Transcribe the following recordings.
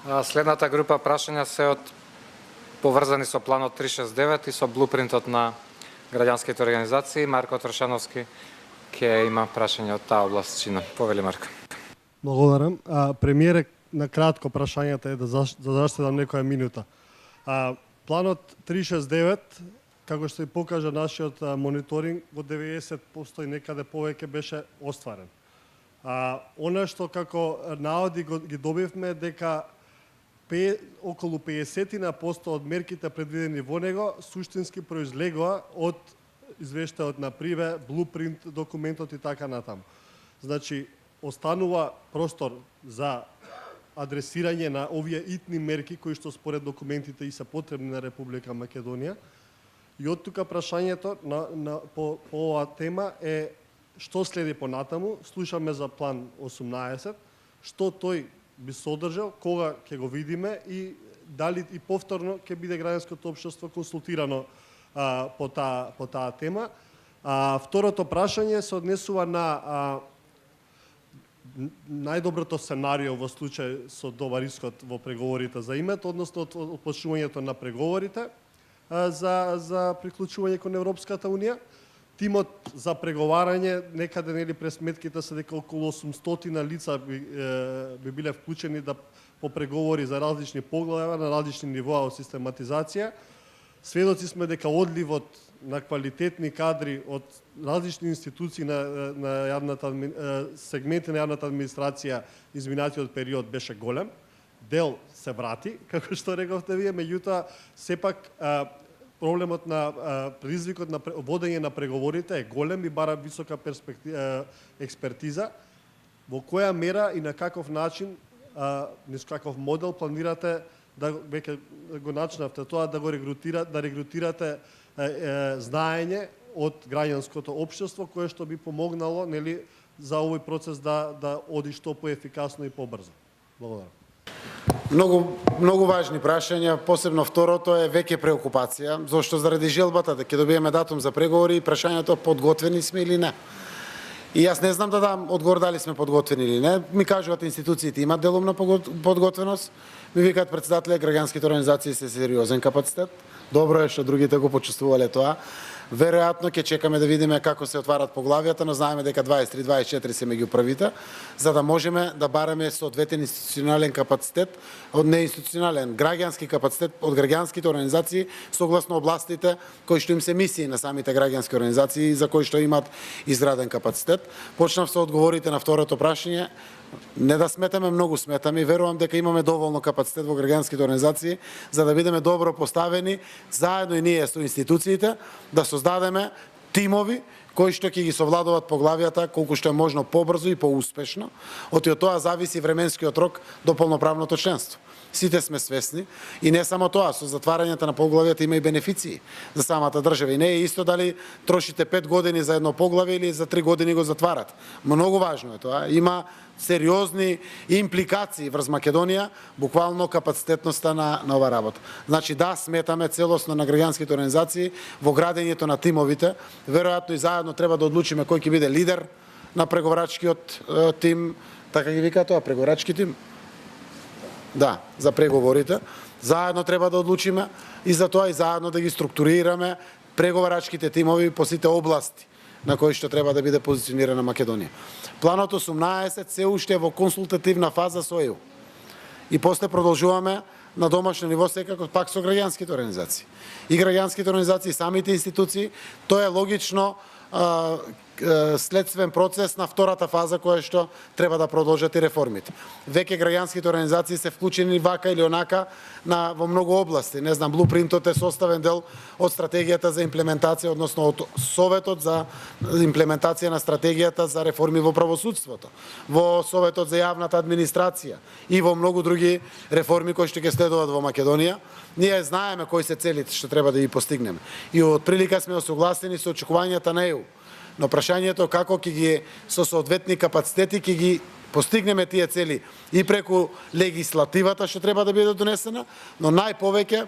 Следната група прашања се поврзани со планот 369 и со блупринтот на граѓанските организации. Марко Трошановски ќе има прашање од таа област. Повели Марко. Благодарам. Премиере, на кратко прашањето е да заштедам некоја минута. Планот 369, како што ви покажа нашиот мониторинг, во 90% и некаде повеќе беше остварен. Она што како наводи ги добивме дека околу 50% од мерките предвидени во него суштински произлегоа од извештајот на Приве, блупринт документот и така натаму. Значи, останува простор за адресирање на овие итни мерки кои што според документите и се потребни на Република Македонија. И од тука прашањето по оваа тема е што следи понатаму. Слушаме за план 18, што тој би содржал, кога ќе го видиме и дали и повторно ќе биде граѓанското општество консултирано по таа тема. Второто прашање се однесува на најдоброто сценарио во случај со добар исход во преговорите за името, односно отпочнувањето на преговорите за приклучување кон Европската унија. Тимот за преговарање, некаде през сметките се дека околу 800 лица би биле вклучени по преговори за различни поглавја на различни нивоа од систематизација. Сведоци сме дека одливот на квалитетни кадри од различни институции на сегменти на јавната администрација изминатиот период беше голем. Дел се врати, како што рековте вие, меѓутоа сепак проблемот на предизвикот на водење на преговорите е голем и бара висока експертиза. Во која мера и на каков начин, низ каков модел планирате да веќе го начнавте тоа да регрутирате знаење од граѓанското општество кое што би помогнало за овој процес да оди што поефикасно и побрзо. Благодарам. Многу важни прашања, посебно второто е веќе преокупација, зашто заради желбата да ќе добиеме датум за преговори и прашањето подготвени сме или не. И јас не знам да дам одговор дали сме подготвени или не. Ми кажуваат институциите имаат делумна подготвеност, ми викаат председателите граѓанските организации се сериозен капацитет. Добро е што другите го почувствувале тоа. Веројатно ќе чекаме да видиме како се отварат поглавијата, но знаеме дека 23-24 се меѓу првите, за да можеме да бараме соодветен институционален капацитет од неинституционален граѓански капацитет од граѓанските организации согласно областите кои што им се мисии на самите граѓански организации за кои што имаат изграден капацитет. Почнав со одговорите на второто прашање. Не да сметаме, многу сметаме и верувам дека имаме доволно капацитет во граѓанските организации за да бидеме добро поставени заедно и ние со институциите да создадеме тимови кои што ќе ги совладуваат поглавијата колку што е можно побрзо и поуспешно. Од тоа зависи временскиот рок до полноправното членство. Сите сме свесни и не само тоа, со затварањето на поглавијата има и бенефиции за самата држава. И не е исто дали трошите 5 години за едно поглавје или за 3 години го затварат. Многу важно е тоа. Има сериозни импликации врз Македонија, буквално капацитетноста на ова работа. Значи да, сметаме целосно на граѓанските организации во градењето на тимовите. Веројатно и заедно треба да одлучиме кој ќе биде лидер на преговарачкиот тим, така ги вика тоа, преговарачки тим. Да, за преговорите. Заедно треба да одлучиме и за тоа и заедно да ги структурираме преговарачките тимови по сите области на кои што треба да биде позиционирана Македонија. Планот 18 се уште е во консултативна фаза со ЕУ. И после продолжуваме на домашно ниво секако пак со граѓанските организации. И граѓанските организации, самите институции, тоа е логично следствен процес на втората фаза која што треба да продолжат и реформите. Веќе граѓанските организации се вклучени вака или онака во многу области. Не знам, блупринтот е составен дел од стратегијата за имплементација, односно од Советот за имплементација на стратегијата за реформи во правосудството, во Советот за јавната администрација и во многу други реформи кои што ќе следуваат во Македонија. Ние знаеме кои се целите што треба да ги постигнеме. И од прилика сме осогласени со очекувањата на ЕУ. Но прашањето како ќе ги со соодветни капацитети ќе ги постигнеме тие цели и преку легислативата што треба да биде донесена, но најповеќе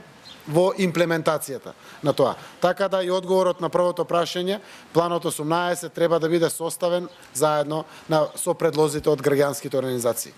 во имплементацијата на тоа. Така да и одговорот на првото прашање, планот 18 треба да биде составен заедно со предлозите од граѓанските организации.